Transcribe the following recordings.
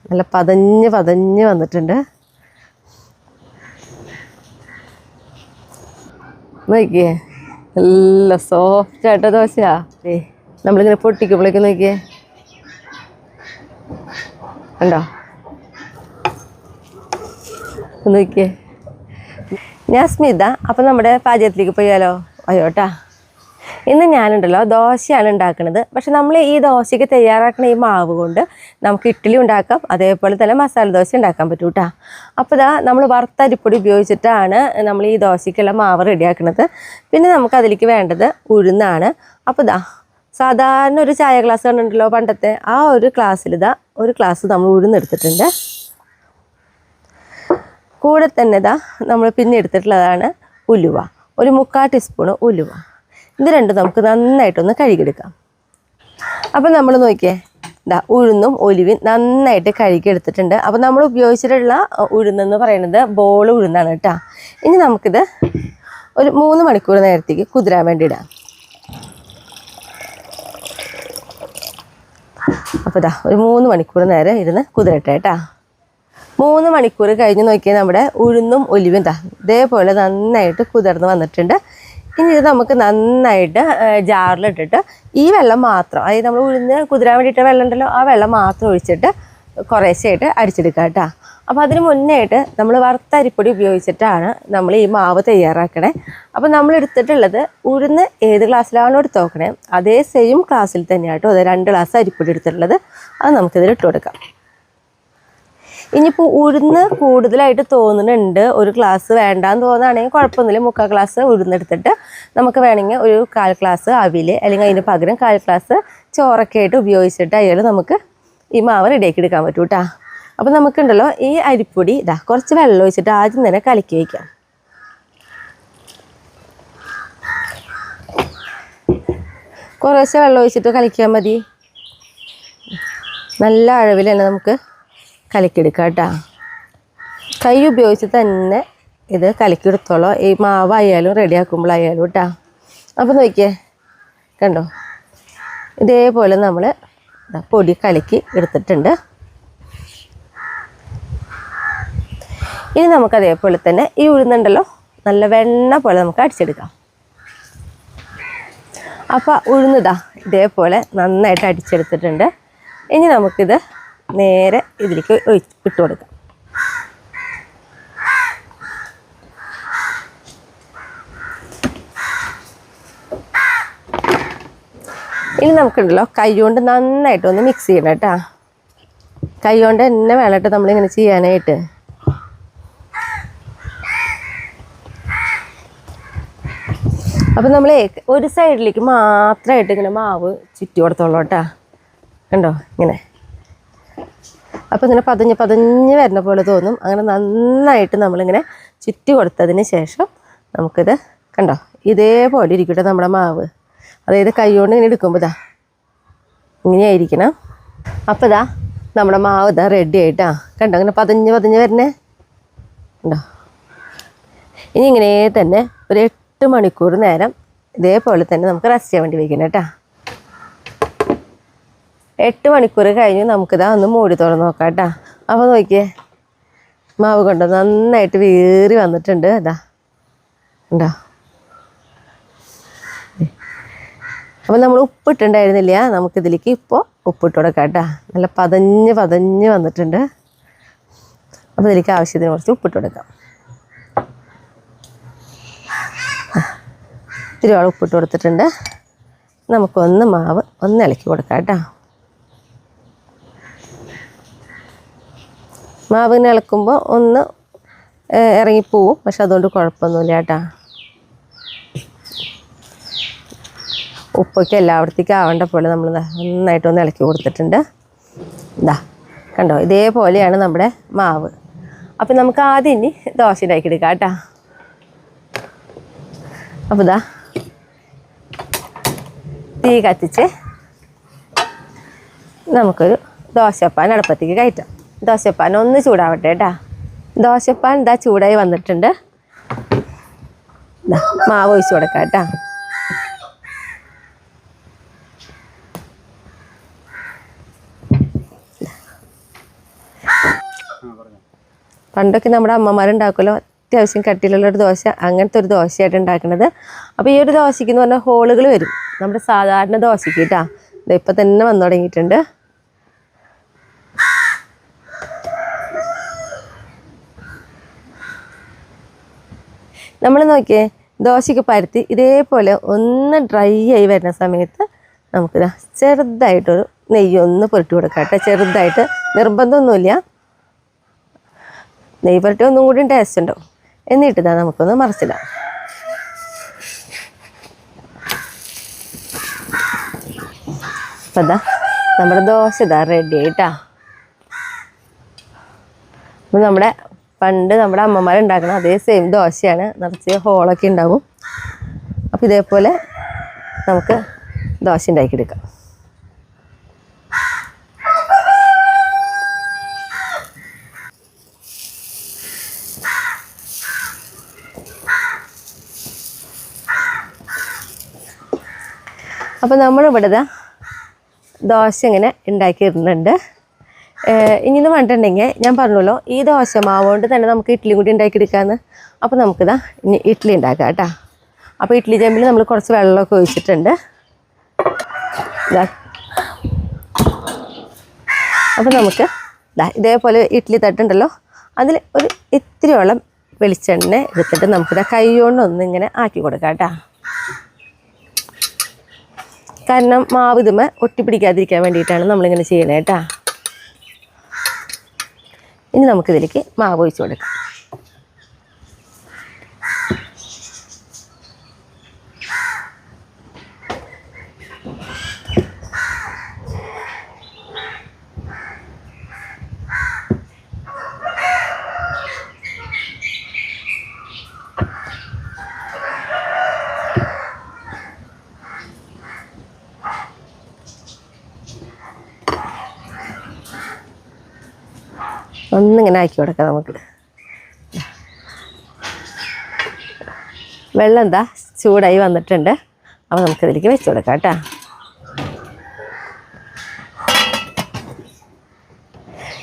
നല്ല പതഞ്ഞ് വന്നിട്ടുണ്ട്. നോക്കിയേ നല്ല സോഫ്റ്റ് ആയിട്ട് ദോശയാ. നമ്മളിങ്ങനെ പൊട്ടിക്കുമ്പോഴേക്ക് നോക്കിയേ ഉണ്ടോ നോക്കിയേ. ഞാൻ സ്മിത. അപ്പം നമ്മുടെ പാചകത്തിലേക്ക് പോയാലോ? അയ്യോട്ടാ, ഇന്ന് ഞാനുണ്ടല്ലോ ദോശയാണ് ഉണ്ടാക്കുന്നത്. പക്ഷെ നമ്മൾ ഈ ദോശയ്ക്ക് തയ്യാറാക്കുന്ന ഈ മാവ് കൊണ്ട് നമുക്ക് ഇഡ്ഡലി ഉണ്ടാക്കാം, അതേപോലെ തന്നെ മസാല ദോശ ഉണ്ടാക്കാൻ പറ്റും കേട്ടോ. അപ്പോൾ ഇതാ നമ്മൾ വറുത്തരിപ്പൊടി ഉപയോഗിച്ചിട്ടാണ് നമ്മൾ ഈ ദോശയ്ക്കുള്ള മാവ് റെഡിയാക്കുന്നത്. പിന്നെ നമുക്ക് അതിലേക്ക് വേണ്ടത് ഉഴുന്നാണ്. അപ്പോൾ ഇതാ സാധാരണ ഒരു ചായ ഗ്ലാസ് കണ്ടുണ്ടല്ലോ പണ്ടത്തെ, ആ ഒരു ഗ്ലാസ്സിൽ ഇതാ ഒരു ഗ്ലാസ് നമ്മൾ ഉഴുന്നെടുത്തിട്ടുണ്ട്. കൂടെ തന്നെ ഇതാ നമ്മൾ പിന്നെ എടുത്തിട്ടുള്ളതാണ് ഉലുവ, ഒരു 3/4 ടീസ്പൂണ് ഉലുവ. ഇത് രണ്ടും നമുക്ക് നന്നായിട്ടൊന്ന് കഴുകിയെടുക്കാം. അപ്പം നമ്മൾ നോക്കിയേ ഇതാ ഉഴുന്നും ഒലിവും നന്നായിട്ട് കഴുകിയെടുത്തിട്ടുണ്ട്. അപ്പോൾ നമ്മൾ ഉപയോഗിച്ചിട്ടുള്ള ഉഴുന്നെന്ന് പറയുന്നത് ബോൾ ഉഴുന്നാണ് കേട്ടോ. ഇനി നമുക്കിത് ഒരു 3 മണിക്കൂർ നേരത്തേക്ക് കുതിരാൻ വേണ്ടി ഇടാം. അപ്പോൾ ഇതാ ഒരു 3 മണിക്കൂർ നേരം ഇരുന്ന് കുതിരട്ടെ കേട്ടോ. 3 മണിക്കൂർ കഴിഞ്ഞ് നോക്കിയാൽ നമ്മുടെ ഉഴുന്നും ഒലിവും ഇതേപോലെ നന്നായിട്ട് കുതിർന്ന് വന്നിട്ടുണ്ട്. ഇനി ഇത് നമുക്ക് നന്നായിട്ട് ജാറിലിട്ടിട്ട് ഈ വെള്ളം മാത്രം, അതായത് നമ്മൾ ഉഴുന്ന് കുതിരാൻ വേണ്ടിയിട്ട് വെള്ളം ഉണ്ടല്ലോ, ആ വെള്ളം മാത്രം ഒഴിച്ചിട്ട് കുറേശ്ശായിട്ട് അടിച്ചെടുക്കുക കേട്ടോ. അപ്പോൾ അതിന് മുന്നേ ആയിട്ട് നമ്മൾ വറുത്തരിപ്പൊടി ഉപയോഗിച്ചിട്ടാണ് നമ്മൾ ഈ മാവ് തയ്യാറാക്കണേ. അപ്പോൾ നമ്മൾ എടുത്തിട്ടുള്ളത് ഉഴുന്ന് ഏത് ഗ്ലാസ്സിലാണോ എടുത്ത് നോക്കണേ അതേ സെയിം ഗ്ലാസ്സിൽ തന്നെയാട്ടോ അത് 2 ഗ്ലാസ് അരിപ്പൊടി എടുത്തിട്ടുള്ളത്. അത് നമുക്കിതിൽ ഇട്ട് കൊടുക്കാം. ഇനിയിപ്പോൾ ഉഴുന്ന് കൂടുതലായിട്ട് തോന്നുന്നുണ്ട്, ഒരു ഗ്ലാസ് വേണ്ടാന്ന് തോന്നുകയാണെങ്കിൽ കുഴപ്പമൊന്നുമില്ല. 3/4 ഗ്ലാസ് ഉഴുന്നെടുത്തിട്ട് നമുക്ക് വേണമെങ്കിൽ ഒരു 1/4 ഗ്ലാസ് അവിൽ അല്ലെങ്കിൽ അതിന് പകരം 1/4 ഗ്ലാസ് ചോറൊക്കെ ആയിട്ട് ഉപയോഗിച്ചിട്ട് അയാൾ നമുക്ക് ഈ മാവ് റെഡിയാക്കി എടുക്കാൻ പറ്റും കേട്ടോ. അപ്പോൾ നമുക്കുണ്ടല്ലോ ഈ അരിപ്പൊടി കുറച്ച് വെള്ളം ഒഴിച്ചിട്ട് ആദ്യം തന്നെ കലക്കി വയ്ക്കാം. കുറേശ്ശെ വെള്ളം ഒഴിച്ചിട്ട് കലക്കിയാൽ മതി. നല്ല അളവിൽ തന്നെ നമുക്ക് കലക്കിയെടുക്കാം കേട്ടോ. കൈ ഉപയോഗിച്ച് തന്നെ ഇത് കലക്കിയെടുത്തോളൂ, ഈ മാവായാലും റെഡിയാക്കുമ്പോഴായാലും കേട്ടോ. അപ്പോൾ നോക്കിയേ കണ്ടോ, ഇതേപോലെ നമ്മൾ പൊടി കലക്കി എടുത്തിട്ടുണ്ട്. ഇനി നമുക്കതേപോലെ തന്നെ ഈ ഉഴുന്നുണ്ടല്ലോ നല്ല വെണ്ണ പോലെ നമുക്ക് അടിച്ചെടുക്കാം. അപ്പോൾ ഉഴുന്നതാ ഇതേപോലെ നന്നായിട്ട് അടിച്ചെടുത്തിട്ടുണ്ട്. ഇനി നമുക്കിത് നേരെ ഇതിലേക്ക് ഇട്ട് കൊടുക്കാം. ഇനി നമുക്കുണ്ടല്ലോ കൈ കൊണ്ട് നന്നായിട്ടൊന്ന് മിക്സ് ചെയ്യണം കേട്ടോ. കൈ കൊണ്ട് തന്നെ വേണം കേട്ടോ നമ്മളിങ്ങനെ ചെയ്യാനായിട്ട്. അപ്പം നമ്മൾ ഒരു സൈഡിലേക്ക് മാത്രമായിട്ട് ഇങ്ങനെ മാവ് ചുറ്റി കൊടുത്തോളൂ കേട്ടോ. കണ്ടോ ഇങ്ങനെ. അപ്പോൾ ഇങ്ങനെ പതഞ്ഞ് വരുന്ന പോലെ തോന്നും. അങ്ങനെ നന്നായിട്ട് നമ്മളിങ്ങനെ ചുറ്റി കൊടുത്തതിന് ശേഷം നമുക്കിത് കണ്ടോ ഇതേപോലെ ഇരിക്കട്ടെ നമ്മുടെ മാവ്. അതായത് കൈ കൊണ്ട് ഇങ്ങനെ എടുക്കുമ്പോൾ ഇങ്ങനെയായിരിക്കണം. അപ്പോൾ നമ്മുടെ മാവ് റെഡി ആയിട്ടാ. കണ്ടോ അങ്ങനെ പതഞ്ഞ് വരുന്നേ കണ്ടോ. ഇനി ഇങ്ങനെ തന്നെ ഒരു 8 മണിക്കൂർ നേരം ഇതേപോലെ തന്നെ നമുക്ക് റെസ്റ്റ് ചെയ്യാൻ വേണ്ടി വയ്ക്കണം കേട്ടോ. 8 മണിക്കൂർ കഴിഞ്ഞ് നമുക്കിതാ ഒന്ന് മൂടി തുറന്ന് നോക്കാം കേട്ടോ. അപ്പോൾ നോക്കിയേ മാവ് കൊണ്ട് നന്നായിട്ട് വീറി വന്നിട്ടുണ്ട്. ഉണ്ടോ. അപ്പോൾ നമ്മൾ ഉപ്പിട്ടുണ്ടായിരുന്നില്ല, നമുക്കിതിലേക്ക് ഇപ്പോൾ ഉപ്പിട്ട് കൊടുക്കാം കേട്ടോ. നല്ല പതഞ്ഞ് വന്നിട്ടുണ്ട്. അപ്പോൾ ഇതിലേക്ക് ആവശ്യത്തിന് കുറച്ച് ഉപ്പിട്ട് കൊടുക്കാം. ഇത്തിരിയോളം ഉപ്പിട്ട് കൊടുത്തിട്ടുണ്ട്. നമുക്കൊന്ന് മാവ് ഒന്ന് ഇളക്കി കൊടുക്കാം കേട്ടോ. മാവിനെ ഇളക്കുമ്പോൾ ഒന്ന് ഇറങ്ങിപ്പോവും, പക്ഷെ അതുകൊണ്ട് കുഴപ്പമൊന്നുമില്ല കേട്ടോ. ഉപ്പൊക്കെ എല്ലായിടത്തേക്കും ആവേണ്ട പോലെ നമ്മൾ നന്നായിട്ടൊന്ന് ഇളക്കി കൊടുത്തിട്ടുണ്ട്. കണ്ടോ ഇതേപോലെയാണ് നമ്മുടെ മാവ്. അപ്പം നമുക്ക് ആദ്യം ഇനി ദോശ ഉണ്ടാക്കിയെടുക്കാം കേട്ടോ. അപ്പോൾ തീ കത്തിച്ച് നമുക്കൊരു ദോശപ്പാൻ അടുപ്പത്തേക്ക് കയറ്റാം. ദോശപ്പാൻ ഒന്ന് ചൂടാവട്ടെ കേട്ടോ. ദോശപ്പാൻ ചൂടായി വന്നിട്ടുണ്ട്. മാവ് ഒഴിച്ച് കൊടുക്കാം കേട്ടോ. പണ്ടൊക്കെ നമ്മുടെ അമ്മമാരുണ്ടാക്കുമല്ലോ അത്യാവശ്യം കട്ടിയിലുള്ളൊരു ദോശ, അങ്ങനത്തെ ഒരു ദോശയായിട്ട് ഉണ്ടാക്കുന്നത്. അപ്പോൾ ഈ ഒരു ദോശയ്ക്ക് എന്ന് പറഞ്ഞാൽ ഹോളുകൾ വരും നമ്മുടെ സാധാരണ ദോശയ്ക്ക് കേട്ടോ. ഇതിപ്പോൾ തന്നെ വന്നു തുടങ്ങിയിട്ടുണ്ട്. നമ്മൾ നോക്കിയേ, ദോശയ്ക്ക് പരത്തി ഇതേപോലെ ഒന്ന് ഡ്രൈ ആയി വരുന്ന സമയത്ത് നമുക്കിതാ ചെറുതായിട്ടൊരു നെയ്യ് ഒന്ന് പുരട്ടി കൊടുക്കാം കേട്ടോ. ചെറുതായിട്ട്, നിർബന്ധമൊന്നുമില്ല. നെയ്യ് പുരട്ടി ഒന്നും കൂടി ടേസ്റ്റ് ഉണ്ടാവും. എന്നിട്ടിതാ നമുക്കൊന്ന് മറിച്ചിടാം. അപ്പം ഇതാ നമ്മുടെ ദോശ ഇതാ റെഡി ആയിട്ടാ. അപ്പം നമ്മുടെ പണ്ട് നമ്മുടെ അമ്മമാരുണ്ടാക്കണം അതേ സെയിം ദോശയാണ്, നിറച്ച് ഹോളൊക്കെ ഉണ്ടാവും. അപ്പോൾ ഇതേപോലെ നമുക്ക് ദോശ ഉണ്ടാക്കിയെടുക്കാം. അപ്പോൾ നമ്മളിവിടെ ദോശ ഇങ്ങനെ ഉണ്ടാക്കിയിരുന്നുണ്ട്. ഇങ്ങനെ പറഞ്ഞിട്ടുണ്ടെങ്കിൽ ഞാൻ പറഞ്ഞല്ലോ, ഈ ദോശ മാവ് കൊണ്ട് തന്നെ നമുക്ക് ഇഡ്ഡലി കൂടി ഉണ്ടാക്കിയെടുക്കാമെന്ന്. അപ്പോൾ നമുക്കിതാ ഇനി ഇഡ്ഡലി ഉണ്ടാക്കാം കേട്ടോ. അപ്പോൾ ഇഡ്ഡലി ചെമ്പിൽ നമ്മൾ കുറച്ച് വെള്ളമൊക്കെ ഒഴിച്ചിട്ടുണ്ട്. അപ്പോൾ നമുക്ക് ഇതേപോലെ ഇഡ്ഡലി തട്ടുണ്ടല്ലോ, അതിൽ ഒരു ഇത്തിരിയോളം വെളിച്ചെണ്ണ എടുത്തിട്ട് നമുക്കിതാ കൈ കൊണ്ടൊന്നിങ്ങനെ ആക്കി കൊടുക്കാം കേട്ടോ. കാരണം മാവ് ഇതുമേ ഒട്ടിപ്പിടിക്കാതിരിക്കാൻ വേണ്ടിയിട്ടാണ് നമ്മളിങ്ങനെ ചെയ്യണേ കേട്ടോ. ഇനി നമുക്കിതിലേക്ക് മാവ് ഒഴിച്ച് കൊടുക്കാം. ഒന്നിങ്ങനെ ആക്കി കൊടുക്കാം നമുക്ക്. വെള്ളം എന്താ ചൂടായി വന്നിട്ടുണ്ട്. അപ്പോൾ നമുക്കിതിലേക്ക് വെച്ച് കൊടുക്കാം കേട്ടോ.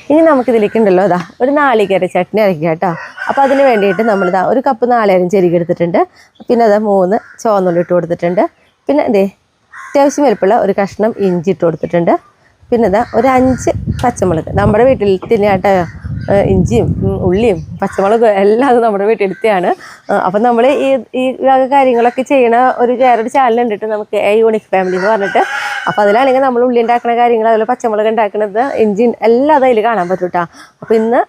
ഇനി നമുക്കിതിലേക്ക് ഉണ്ടല്ലോ ഒരു നാളികേര ചട്നി അരയ്ക്കുക കേട്ടോ. അപ്പോൾ അതിന് വേണ്ടിയിട്ട് നമ്മളിതാ ഒരു കപ്പ് നാളികേരം ചെരുകി എടുത്തിട്ടുണ്ട്. പിന്നെ 3 ചുവന്നുള്ളി ഇട്ട് കൊടുത്തിട്ടുണ്ട്. പിന്നെ അത്യാവശ്യം വലുപ്പമുള്ള ഒരു കഷ്ണം ഇഞ്ചി ഇട്ട് കൊടുത്തിട്ടുണ്ട്. പിന്നെ ഒരു 5 പച്ചമുളക്. നമ്മുടെ വീട്ടിൽ തന്നെയാട്ടോ ഇഞ്ചിയും ഉള്ളിയും പച്ചമുളകും എല്ലാം അത് നമ്മുടെ വീട്ടിലെടുത്തെയാണ്. അപ്പം നമ്മൾ ഈ കാര്യങ്ങളൊക്കെ ചെയ്യണ വേറൊരു ചാനൽ കണ്ടിട്ട് നമുക്ക് യൂണിക് ഫാമിലി എന്ന് പറഞ്ഞിട്ട്. അപ്പോൾ അതിലാണെങ്കിൽ നമ്മൾ ഉള്ളി ഉണ്ടാക്കുന്ന കാര്യങ്ങൾ, അതുപോലെ പച്ചമുളക് ഉണ്ടാക്കുന്നത്, ഇഞ്ചി എല്ലാം അതിൽ കാണാൻ പറ്റും കേട്ടോ. അപ്പോൾ ഇന്ന്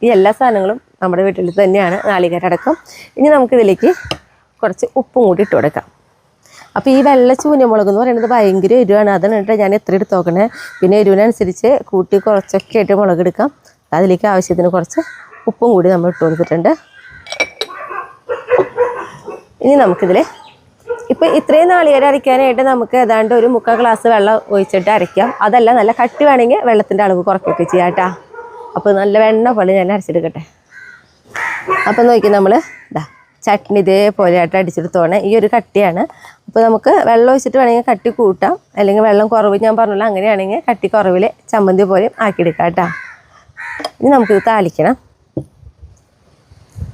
ഈ എല്ലാ സാധനങ്ങളും നമ്മുടെ വീട്ടിൽ തന്നെയാണ്, നാളികേരടക്കം. ഇനി നമുക്കിതിലേക്ക് കുറച്ച് ഉപ്പും കൂടി ഇട്ട് കൊടുക്കാം. അപ്പോൾ ഈ വെള്ള ചൂനമുളക് എന്ന് പറയുന്നത് ഭയങ്കര എരിവാണ്. അതാണ് കേട്ടോ ഞാൻ എത്ര എടുത്ത് നോക്കണേ. പിന്നെ എരിവിനനുസരിച്ച് കൂട്ടി കുറച്ചൊക്കെ ആയിട്ട് മുളക് എടുക്കാം. അതിലേക്ക് ആവശ്യത്തിന് കുറച്ച് ഉപ്പും കൂടി നമ്മൾ ഇട്ട് കൊടുത്തിട്ടുണ്ട്. ഇനി നമുക്കിതിൽ ഇപ്പോൾ ഇത്രയും നാളികേരം അരയ്ക്കാനായിട്ട് നമുക്ക് ഏതാണ്ട് ഒരു 3/4 ഗ്ലാസ് വെള്ളം ഒഴിച്ചിട്ട് അരയ്ക്കാം. അതല്ല, നല്ല കട്ടി വേണമെങ്കിൽ വെള്ളത്തിൻ്റെ അളവ് കുറയ്ക്കുകയൊക്കെ ചെയ്യാം കേട്ടോ. അപ്പോൾ നല്ല വെണ്ണ പോലെ ഞാൻ അരച്ചെടുക്കട്ടെ. അപ്പം നോക്കി നമ്മൾ ചട്നി ഇതേപോലെ ആയിട്ട് അടിച്ചെടുത്തോണേ. ഈ ഒരു കട്ടിയാണ്. അപ്പോൾ നമുക്ക് വെള്ളം ഒഴിച്ചിട്ട് വേണമെങ്കിൽ കട്ടി കൂട്ടാം, അല്ലെങ്കിൽ വെള്ളം കുറവ് ഞാൻ പറഞ്ഞല്ലോ, അങ്ങനെയാണെങ്കിൽ കട്ടി കുറവിൽ ചമ്മന്തി പോലെ ആക്കിയെടുക്കാം കേട്ടോ. ഇനി നമുക്കിത് താളിക്കണം.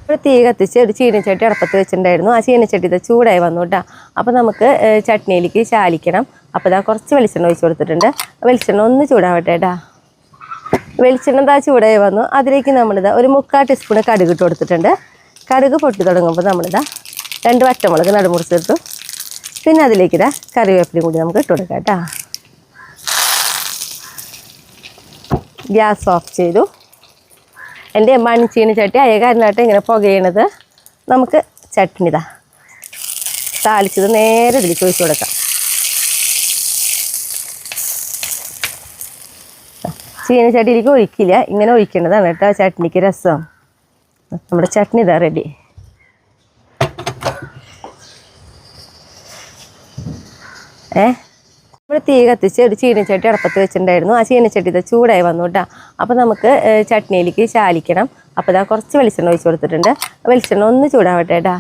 ഒരു തീ കത്തിച്ച് ഒരു ചീനച്ചട്ടി അടുപ്പത്ത് വെച്ചിട്ടുണ്ടായിരുന്നു. ആ ചീനച്ചട്ടി ഇത് ചൂടായി വന്നു കേട്ടോ. അപ്പോൾ നമുക്ക് ചട്നിയിലേക്ക് ചാലിക്കണം. അപ്പോൾ കുറച്ച് വെളിച്ചെണ്ണ ഒഴിച്ച് കൊടുത്തിട്ടുണ്ട്. വെളിച്ചെണ്ണ ഒന്ന് ചൂടാവട്ടെ കേട്ടോ. വെളിച്ചെണ്ണ ചൂടായി വന്നു. അതിലേക്ക് നമ്മളിതാ ഒരു 3/4 ടീസ്പൂൺ കടുക് ഇട്ട് കൊടുത്തിട്ടുണ്ട്. കടുക് പൊട്ടി തുടങ്ങുമ്പോൾ നമ്മളിതാ 2 വറ്റമുളക് നടുമുറിച്ചിട്ടു. പിന്നെ അതിലേക്ക് കറിവേപ്പിലയും കൂടി നമുക്ക് ഇട്ട് കൊടുക്കാം കേട്ടോ. ഗ്യാസ് ഓഫ് ചെയ്തു. എൻ്റെ മൺചീനി ചട്ടി അയ കാരണമായിട്ട് ഇങ്ങനെ പുകയണത്. നമുക്ക് ചട്നി താളിച്ചത് നേരെ ഇതിലേക്ക് ഒഴിച്ച് കൊടുക്കാം. ചീനച്ചട്ടിയിലേക്ക് ഒഴിക്കില്ല, ഇങ്ങനെ ഒഴിക്കേണ്ടതാണ് കേട്ടോ ചട്നിക്ക് രസം. നമ്മുടെ ചട്നി റെഡി. നമ്മൾ തീ കത്തിച്ച് ഒരു ചീനച്ചട്ടി അടുപ്പത്ത് വെച്ചിട്ടുണ്ടായിരുന്നു. ആ ചീനച്ചട്ടി ചൂടായി വന്നു കേട്ടോ. അപ്പോൾ നമുക്ക് ചട്നിയിലേക്ക് ചാലിക്കണം. അപ്പോൾ കുറച്ച് വെളിച്ചെണ്ണ ഒഴിച്ച് കൊടുത്തിട്ടുണ്ട്. വെളിച്ചെണ്ണ ഒന്ന് ചൂടാവട്ടെ കേട്ടോ.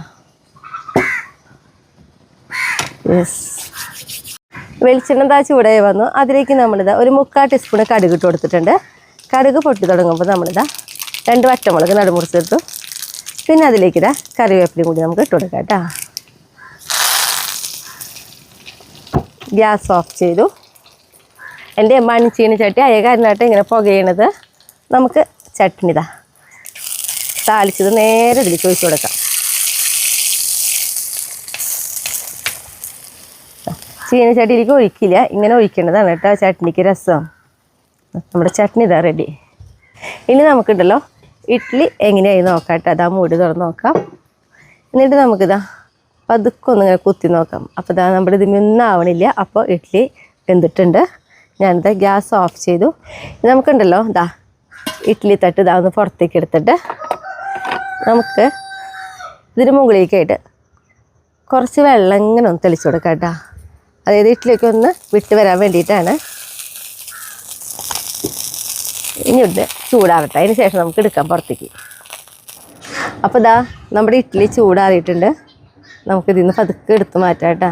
വെളിച്ചെണ്ണ ചൂടായി വന്നു. അതിലേക്ക് നമ്മളിതാ ഒരു 3/4 ടീസ്പൂൺ കടുക് ഇട്ട് കൊടുത്തിട്ടുണ്ട്. കടുക് പൊട്ടി തുടങ്ങുമ്പോൾ നമ്മളിതാ 2 വറ്റമുളക് നടുമുറിച്ചെടുത്തു. പിന്നെ അതിലേക്ക് ഇതാ കറിവേപ്പിലയും കൂടി നമുക്ക് ഇട്ട് കൊടുക്കാം കേട്ടോ. ഗ്യാസ് ഓഫ് ചെയ്തു. എൻ്റെ മൺചീനി ചട്ടി ആയ കാരണമായിട്ട് ഇങ്ങനെ പുകയണത്. നമുക്ക് ചട്നി ഇതാ താളിച്ചത് നേരെ ഇതിലേക്ക് ഒഴിച്ച് കൊടുക്കാം. ചീനച്ചട്ടിയിലേക്ക് ഒഴിക്കില്ല, ഇങ്ങനെ ഒഴിക്കേണ്ടതാണ് കേട്ടോ ചട്നിക്ക് രസം. നമ്മുടെ ചട്നി ഇതാ റെഡി. ഇനി നമുക്കുണ്ടല്ലോ ഇഡ്ഡലി എങ്ങനെയായി നോക്കാം കേട്ടോ. അതാ മൂടി തുറന്ന് നോക്കാം. എന്നിട്ട് നമുക്കിതാ പതുക്കെ ഒന്നിങ്ങനെ കുത്തി നോക്കാം. അപ്പോൾ ഇതാ നമ്മുടെ ഇതിനൊന്നും ആവണില്ല. അപ്പോൾ ഇഡ്ഡലി വെന്തിട്ടുണ്ട്. ഞാനിതാ ഗ്യാസ് ഓഫ് ചെയ്തു. നമുക്കുണ്ടല്ലോ ഇതാ ഇഡ്ഡലി തട്ട് ഇതാ ഒന്ന് പുറത്തേക്ക് എടുത്തിട്ട് നമുക്ക് ഇതിന് മുകളിലേക്കായിട്ട് കുറച്ച് വെള്ളം ഇങ്ങനെ ഒന്ന് തെളിച്ച് കൊടുക്കാം കേട്ടോ. അതായത് ഇഡ്ഡലിയൊക്കെ ഒന്ന് വിട്ട് വരാൻ വേണ്ടിയിട്ടാണ്. ഇനി ഇത് ചൂടാറട്ടെ, അതിന് ശേഷം നമുക്ക് എടുക്കാം പുറത്തേക്ക്. അപ്പോൾ ഇതാ നമ്മുടെ ഇഡ്ഡലി ചൂടാറിയിട്ടുണ്ട്. നമുക്കിതിൽ നിന്ന് പതുക്കെ എടുത്ത് മാറ്റാം കേട്ടോ.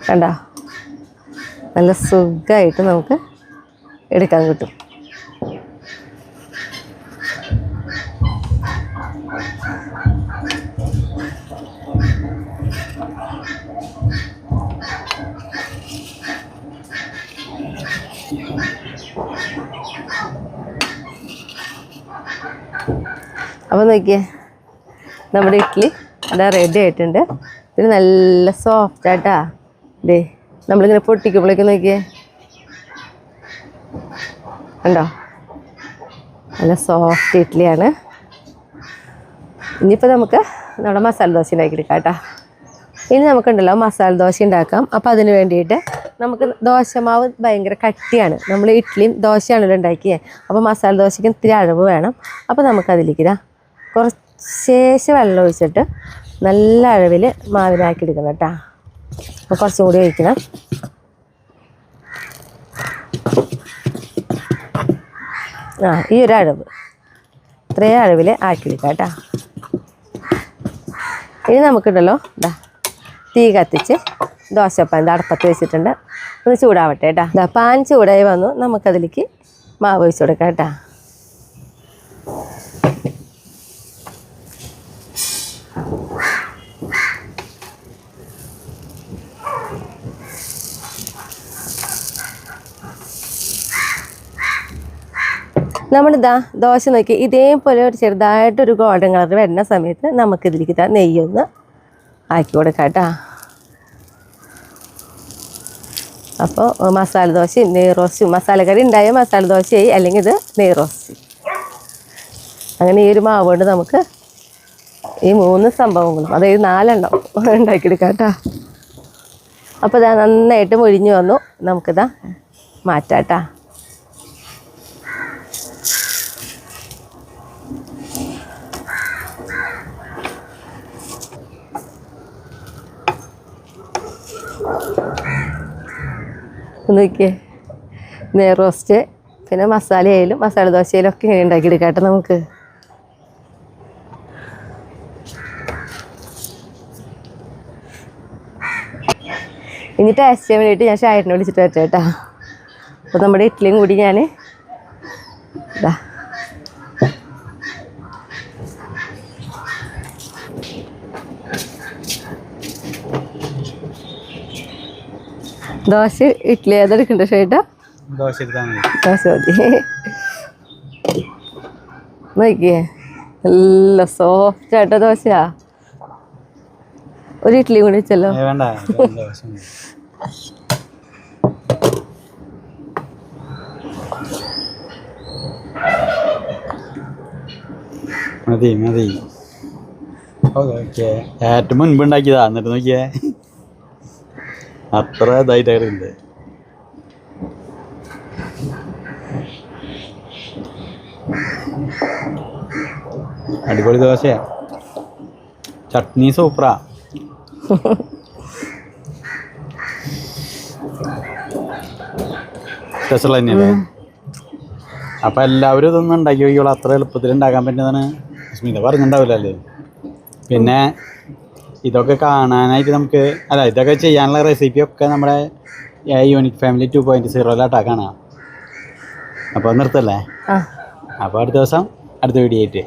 കണ്ടോ, നല്ല സുഖമായിട്ട് നമുക്ക് എടുക്കാൻ കിട്ടും. അപ്പോൾ നോക്കിയേ, നമ്മുടെ ഇഡ്ഡലി അതാ റെഡി ആയിട്ടുണ്ട്. പിന്നെ നല്ല സോഫ്റ്റ് ആയിട്ടാ. ദേ നമ്മളിങ്ങനെ പൊട്ടിക്കുമ്പോഴേക്ക് നോക്കിയേ, കണ്ടോ, നല്ല സോഫ്റ്റ് ഇഡ്ഡലിയാണ്. ഇനിയിപ്പോൾ നമുക്ക് നമ്മുടെ മസാല ദോശ ഉണ്ടാക്കിയെടുക്കാം കേട്ടോ. ഇനി നമുക്കുണ്ടല്ലോ മസാല ദോശ ഉണ്ടാക്കാം. അപ്പോൾ അതിന് വേണ്ടിയിട്ട് നമുക്ക് ദോശമാവ് ഭയങ്കര കട്ടിയാണ്. നമ്മൾ ഇഡ്ഡലിയും ദോശയാണല്ലോ ഉണ്ടാക്കിയത്. അപ്പോൾ മസാല ദോശയ്ക്ക് ഇത്തിരി അളവ് വേണം. അപ്പോൾ നമുക്കതിലേക്ക് ഇതാ കുറച്ചേശം വെള്ളം ഒഴിച്ചിട്ട് നല്ല അളവിൽ മാവിനാക്കി എടുക്കണം കേട്ടോ. അപ്പോൾ കുറച്ചും കൂടി ഒഴിക്കണം. ഈ ഒരു അളവ്, ഇത്രയും അളവിൽ ആക്കിയെടുക്കാം കേട്ടോ. ഇനി നമുക്കുണ്ടല്ലോ ഇതാ തീ കത്തിച്ച് ദോശപ്പാൻ അടപ്പത്ത് വെച്ചിട്ടുണ്ട്. ഒന്ന് ചൂടാവട്ടെ കേട്ടോ. ഇതാ പാൻ ചൂടായി വന്നു. നമുക്കതിലേക്ക് മാവ് ഒഴിച്ച് കൊടുക്കാം കേട്ടോ. നമ്മളിതാ ദോശ നോക്കി ഇതേപോലെ ഒരു ചെറുതായിട്ടൊരു ഗോൾഡൻ കളർ വരുന്ന സമയത്ത് നമുക്കിതിലേക്ക് ഇതാ നെയ്യൊന്ന് ആക്കി കൊടുക്കാം കേട്ടോ. അപ്പോൾ മസാല ദോശയും നെയ് റോസ്റ്റും, മസാലക്കറി ഉണ്ടായ മസാല ദോശയായി, അല്ലെങ്കിൽ ഇത് നെയ് റോസ്റ്റ്. അങ്ങനെ ഈ ഒരു മാവ് കൊണ്ട് നമുക്ക് ഈ 3 സംഭവങ്ങളും, അതായത് 4 എണ്ണം ഉണ്ടാക്കിയെടുക്കാം കേട്ടോ. അപ്പോൾ ഇതാ നന്നായിട്ട് മൊരിഞ്ഞ് വന്നു. നമുക്കിതാ മാറ്റാം കേട്ടോ. നോക്കിയേ, നെയ് റോസ്റ്റ് പിന്നെ മസാലയായാലും മസാല ദോശയിലും ഒക്കെ ഇങ്ങനെ ഉണ്ടാക്കിയെടുക്കാം കേട്ടോ നമുക്ക്. ഇനി ടേസ്റ്റ് ചെയ്യാൻ വേണ്ടിയിട്ട് ഞാൻ ഷായറ്റിനെ വിളിച്ചിട്ട് വെച്ചാൽ കേട്ടോ. അപ്പോൾ നമ്മുടെ ഇഡ്ഡലിയും കൂടി ഞാൻ ഇതാ ദോശ ഇഡ്ഡലി ഏതെടുക്കണ്ട ഷേട്ടാ? ദോശ മതി. നോക്കിയേ, നല്ല സോഫ്റ്റ് ആയിട്ടോ ദോശയാ. ഒരു ഇഡ്ഡലി കൂടി വെച്ചല്ലോ. മതി മതി. ഏറ്റവും മുൻപ് ഉണ്ടാക്കിയതാ. എന്നിട്ട് നോക്കിയേ, അത്ര ഇതായിട്ടുണ്ട്. അടിപൊളി ദോശയാ. ചട്നി സൂപ്പറാ. സ്പെഷ്യൽ തന്നെയല്ലേ. അപ്പം എല്ലാവരും ഇതൊന്നും ഉണ്ടാക്കി വയ്ക്കുള്ളൂ. അത്ര എളുപ്പത്തിൽ ഉണ്ടാക്കാൻ പറ്റുന്നതാണ്. സ്മിത പറഞ്ഞിട്ടുണ്ടാവില്ലല്ലേ. പിന്നെ ഇതൊക്കെ കാണാനായിട്ട് നമുക്ക് ഇതൊക്കെ ചെയ്യാനുള്ള റെസിപ്പിയൊക്കെ നമ്മുടെ യൂണിക് ഫാമിലി 2.0 കാണാം. അപ്പോൾ നിർത്തല്ലേ? അപ്പോൾ അടുത്ത ദിവസം അടുത്ത വീഡിയോ ആയിട്ട്